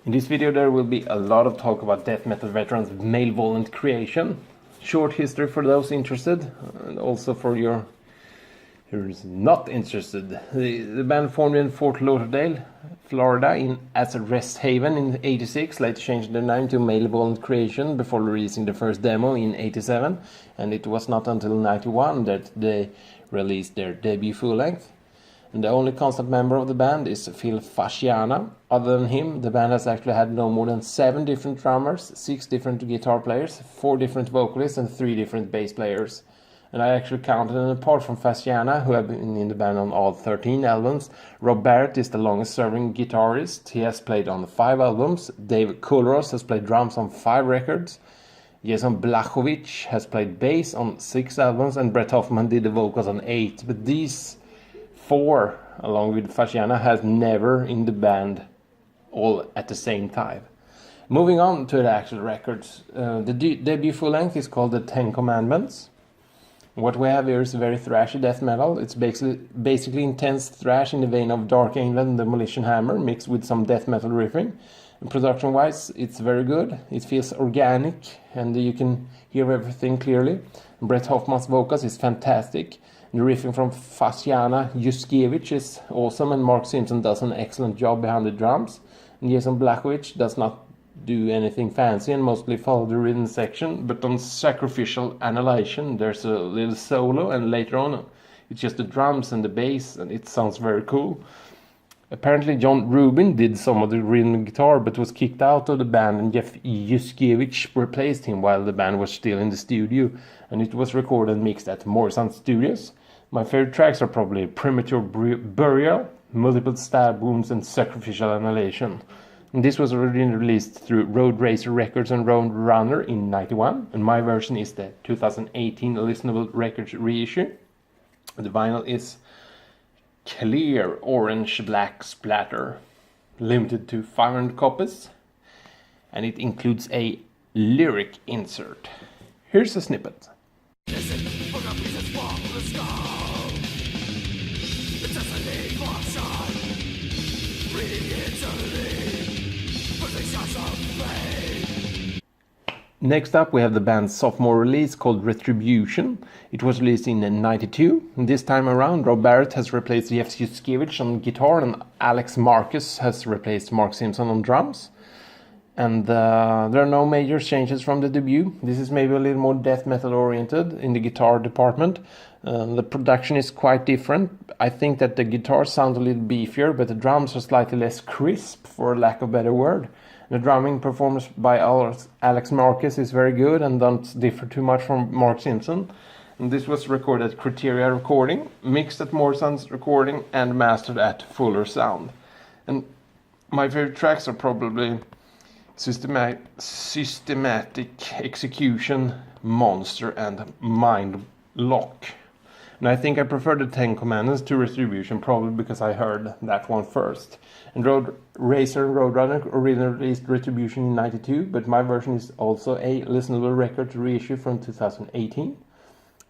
In this video there will be a lot of talk about death metal veterans' male volunt creation, short history for those interested, and also for your who's not interested. The band formed in Fort Lauderdale, Florida as a rest haven in 86, later changed their name to Male Volunt Creation before releasing the first demo in 87, and it was not until 91 that they released their debut full-length. And the only constant member of the band is Phil Fasciana. Other than him, the band has actually had no more than 7 different drummers, 6 different guitar players, 4 different vocalists and 3 different bass players. And I actually counted, and apart from Fasciana, who have been in the band on all 13 albums, Rob Barrett is the longest serving guitarist. He has played on 5 albums. Dave Kulros has played drums on 5 records. Jason Blachowicz has played bass on 6 albums, and Brett Hoffman did the vocals on 8. But these 4, along with Fasciana, has never in the band all at the same time. Moving on to the actual records, the debut full length is called The 10 Commandments. What we have here is very thrashy death metal. It's basically intense thrash in the vein of Dark Angel and Demolition Hammer, mixed with some death metal riffing. And production-wise, it's very good. It feels organic, and you can hear everything clearly. Brett Hoffman's vocals is fantastic. The riffing from Fasciana Juskiewicz is awesome, and Mark Simpson does an excellent job behind the drums. And Jason Blachowicz does not do anything fancy and mostly follow the rhythm section, but on Sacrificial Annihilation there's a little solo, and later on it's just the drums and the bass, and it sounds very cool. Apparently John Rubin did some of the rhythm guitar but was kicked out of the band, and Jeff Juskiewicz replaced him while the band was still in the studio, and it was recorded and mixed at Morrison Studios. My favorite tracks are probably Premature Burial, Multiple Stab Wounds and Sacrificial Annihilation. And this was originally released through Road Racer Records and Road Runner in 91, and my version is the 2018 Listenable Records reissue. The vinyl is clear orange-black splatter, limited to 500 copies, and it includes a lyric insert. Here's a snippet. Next up we have the band's sophomore release called Retribution. It was released in 92. And this time around Rob Barrett has replaced Jeff Juskiewicz on guitar, and Alex Marcus has replaced Mark Simpson on drums. And there are no major changes from the debut. This is maybe a little more death metal oriented in the guitar department. The production is quite different. I think that the guitar sounds a little beefier, but the drums are slightly less crisp, for lack of a better word. The drumming performance by Alex Marcus is very good and don't differ too much from Mark Simpson. And this was recorded at Criteria Recording, mixed at Morrison's Recording, and mastered at Fuller Sound. And my favorite tracks are probably Systematic Execution, Monster, and Mind Lock. And I think I prefer the 10 Commandments to Retribution, probably because I heard that one first. And Road Racer and Roadrunner originally released Retribution in 92, but my version is also a Listenable Record reissue from 2018.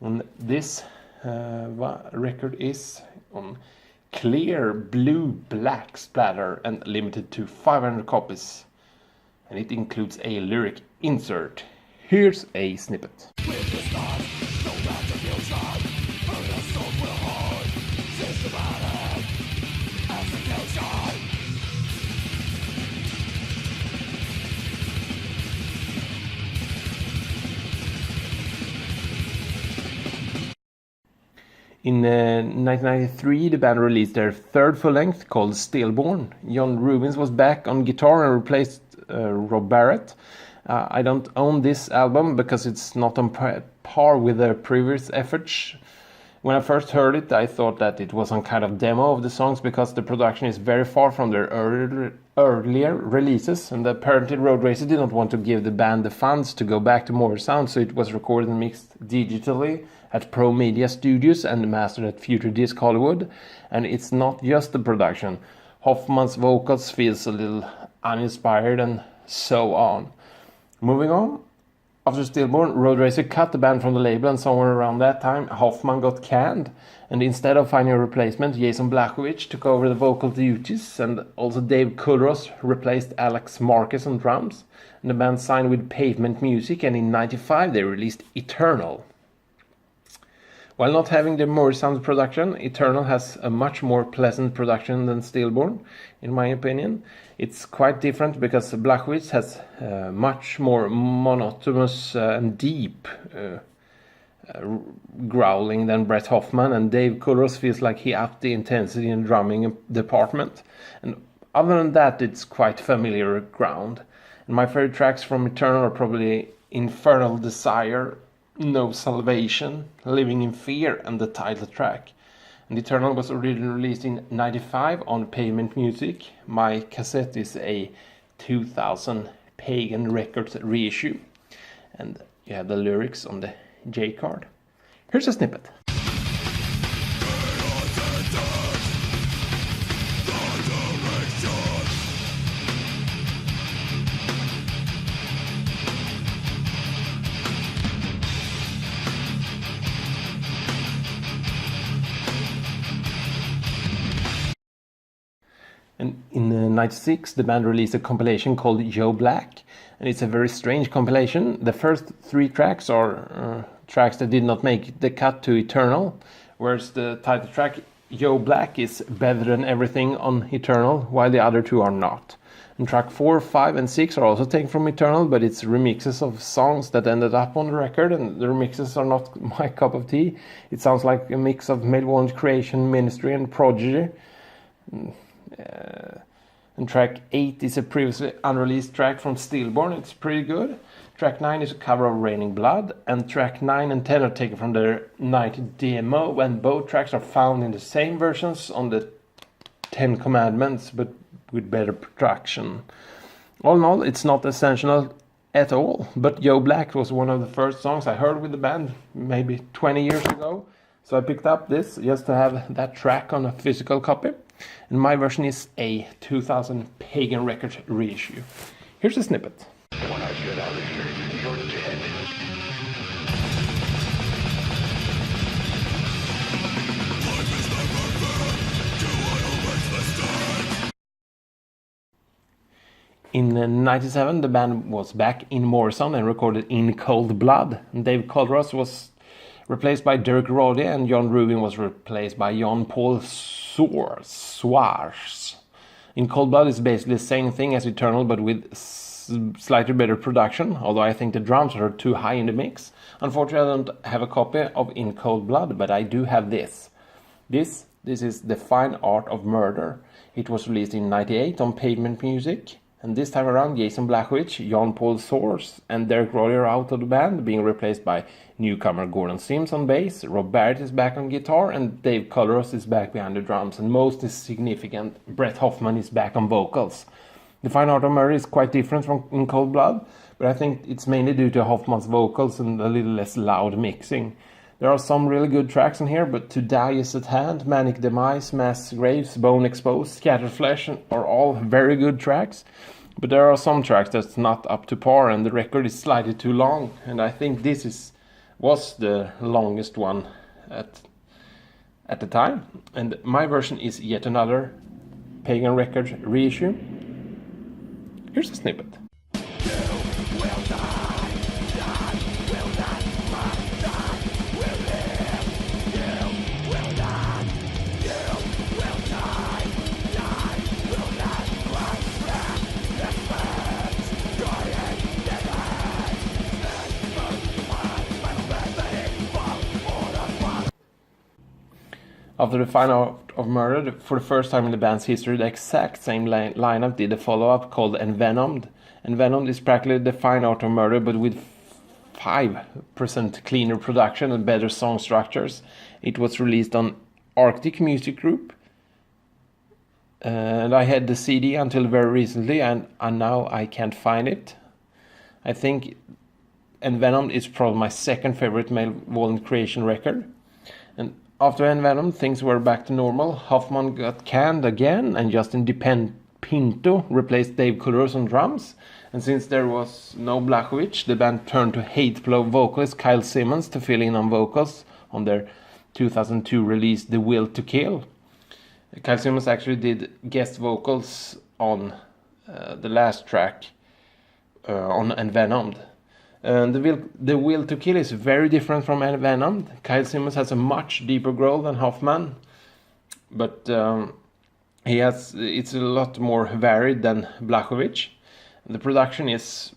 And this record is on clear blue-black splatter and limited to 500 copies. And it includes a lyric insert. Here's a snippet. In 1993, the band released their third full-length called Stillborn. John Rubins was back on guitar and replaced Rob Barrett. I don't own this album because it's not on par with their previous efforts. When I first heard it, I thought that it was some kind of demo of the songs because the production is very far from their earlier releases, and apparently Road Racer did not want to give the band the funds to go back to more sound, so it was recorded and mixed digitally at Pro Media Studios and mastered at Future Disc Hollywood. And it's not just the production. Hoffman's vocals feels a little uninspired and so on. Moving on, After Stillborn, Road Racer cut the band from the label, and somewhere around that time, Hoffman got canned. And instead of finding a replacement, Jason Blachowicz took over the vocal duties, and also Dave Kulros replaced Alex Marquez on drums. And the band signed with Pavement Music, and in '95 they released Eternal. While not having the Morrison production, Eternal has a much more pleasant production than Stillborn, in my opinion. It's quite different because Blachowicz has much more monotonous and deep growling than Brett Hoffman, and Dave Kulros feels like he upped the intensity in the drumming department. And other than that, it's quite familiar ground. And my favorite tracks from Eternal are probably Infernal Desire, No Salvation, Living in Fear, and the title track. And Eternal was originally released in '95 on Pavement Music. My cassette is a 2000 Pagan Records reissue, and you have the lyrics on the J card. Here's a snippet. And in '96, the band released a compilation called Joe Black, and it's a very strange compilation. The first 3 tracks are tracks that did not make the cut to Eternal, whereas the title track Joe Black is better than everything on Eternal, while the other 2 are not. And track 4, 5, and 6 are also taken from Eternal, but it's remixes of songs that ended up on the record, and the remixes are not my cup of tea. It sounds like a mix of Malevolent Creation, Ministry, and Prodigy. And track 8 is a previously unreleased track from Stillborn. It's pretty good. Track 9 is a cover of Raining Blood, and track 9 and 10 are taken from their night demo, and both tracks are found in the same versions on the 10 Commandments, but with better production. All in all, it's not essential at all, but Joe Black was one of the first songs I heard with the band maybe 20 years ago, so I picked up this just to have that track on a physical copy. And my version is a 2000 Pagan Records reissue. Here's a snippet. When I get out of here, you're dead. In '97, the band was back in Morrison and recorded In Cold Blood. And Dave Kulros was replaced by Derek Roddy, and John Rubin was replaced by Jan Paul Swars. In Cold Blood is basically the same thing as Eternal, but with slightly better production, although I think the drums are too high in the mix. Unfortunately, I don't have a copy of In Cold Blood, but I do have this. This is The Fine Art of Murder. It was released in '98 on Pavement Music. And this time around, Jason Blachowicz, Jan Paul Source, and Derek Roddy are out of the band, being replaced by newcomer Gordon Sims on bass, Rob Barrett is back on guitar, and Dave Kulros is back behind the drums. And most is significant, Brett Hoffman is back on vocals. The Fine Art of Murder is quite different from In Cold Blood, but I think it's mainly due to Hoffman's vocals and a little less loud mixing. There are some really good tracks in here, but To Die Is At Hand, Manic Demise, Mass Graves, Bone Exposed, Scattered Flesh are all very good tracks. But there are some tracks that's not up to par, and the record is slightly too long. And I think this was the longest one at the time. And my version is yet another Pagan Records reissue. Here's a snippet. After The Fine Art of Murder, for the first time in the band's history, the exact same lineup did a follow-up called Envenomed. Envenomed is practically The Fine Art of Murder, but with 5% cleaner production and better song structures. It was released on Arctic Music Group, and I had the CD until very recently, and now I can't find it. I think Envenomed is probably my second favorite Malevolent Creation record. And after Envenomed, things were back to normal. Hoffman got canned again, and Justin Pinto replaced Dave Couliros on drums. And since there was no Blachowicz, the band turned to Hateflow vocalist Kyle Simmons to fill in on vocals on their 2002 release The Will to Kill. Kyle Simmons actually did guest vocals on the last track on Envenomed. The Will to Kill is very different from Envenomed. Kyle Simmons has a much deeper growl than Hoffman, but it's a lot more varied than Blachowicz. The production it's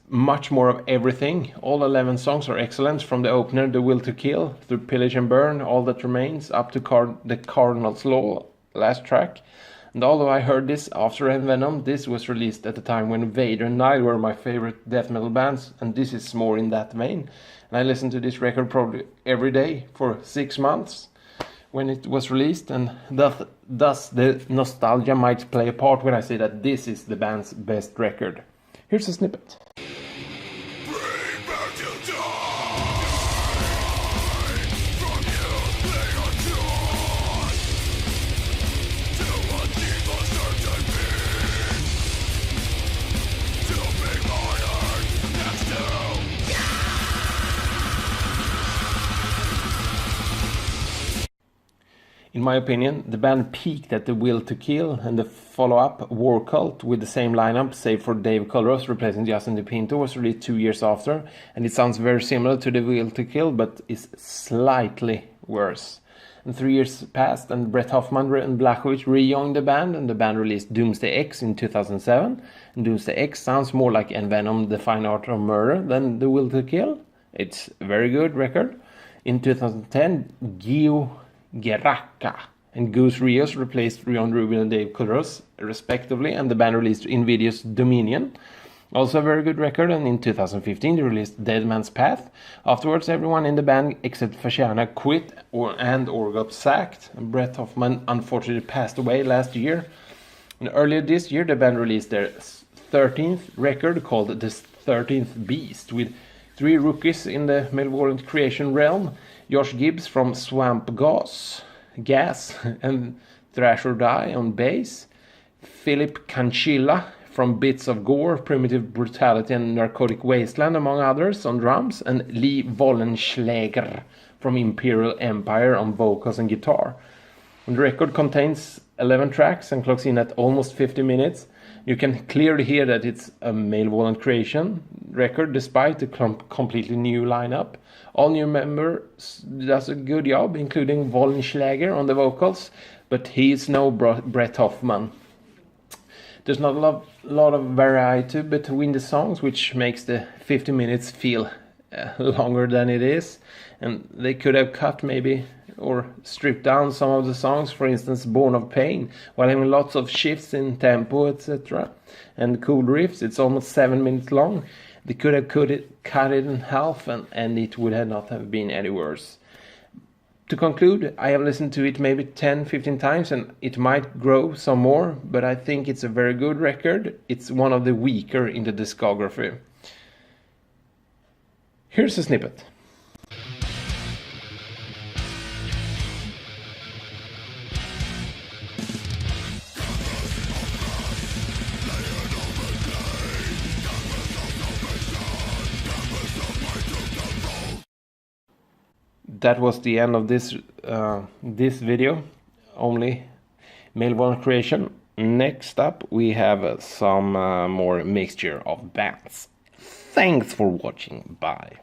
much more of everything. All 11 songs are excellent, from the opener The Will to Kill through Pillage and Burn, All That Remains, up to the Cardinal's Law, last track. And although I heard this after Envenom, this was released at the time when Vader and Nile were my favorite death metal bands, and this is more in that vein. And I listened to this record probably every day for 6 months when it was released, and thus the nostalgia might play a part when I say that this is the band's best record. Here's a snippet. In my opinion, the band peaked at The Will to Kill, and the follow-up, War Cult, with the same lineup, save for Dave Couliros replacing Justin DePinto, was released 2 years after, and it sounds very similar to The Will to Kill, but is slightly worse. And 3 years passed, and Brett Hoffman and Blachowicz rejoined the band, and the band released Doomsday X in 2007. And Doomsday X sounds more like Envenom, The Fine Art of Murder, than The Will to Kill. It's a very good record. In 2010, Gio Guerraca and Goose Rios replaced Rion Rubin and Dave Couliros, respectively, and the band released Invidious Dominion. Also a very good record, and in 2015 they released Dead Man's Path. Afterwards, everyone in the band except Fasciana quit or got sacked, and Brett Hoffman unfortunately passed away last year. And earlier this year, the band released their 13th record called The 13th Beast, with 3 rookies in the malevolent creation realm: Josh Gibbs from Swamp Gas and Thrash or Die on bass, Philip Canchilla from Bits of Gore, Primitive Brutality and Narcotic Wasteland, among others, on drums, and Lee Wollenschläger from Imperial Empire on vocals and guitar. And the record contains 11 tracks and clocks in at almost 50 minutes. You can clearly hear that it's a malevolent creation record, despite the completely new lineup. All new members does a good job, including Wollenschläger on the vocals, but he's no Brett Hoffman. There's not a lot of variety between the songs, which makes the 50 minutes feel longer than it is. And they could have cut maybe or stripped down some of the songs, for instance Born of Pain, while having lots of shifts in tempo, etc. and cool riffs. It's almost 7 minutes long. They could have cut it in half, and it would have not have been any worse. To conclude, I have listened to it maybe 10-15 times, and it might grow some more, but I think it's a very good record. It's one of the weaker in the discography. Here's a snippet. That was the end of this video. Only malevolent creation. Next up we have some more mixture of bands. Thanks for watching. Bye.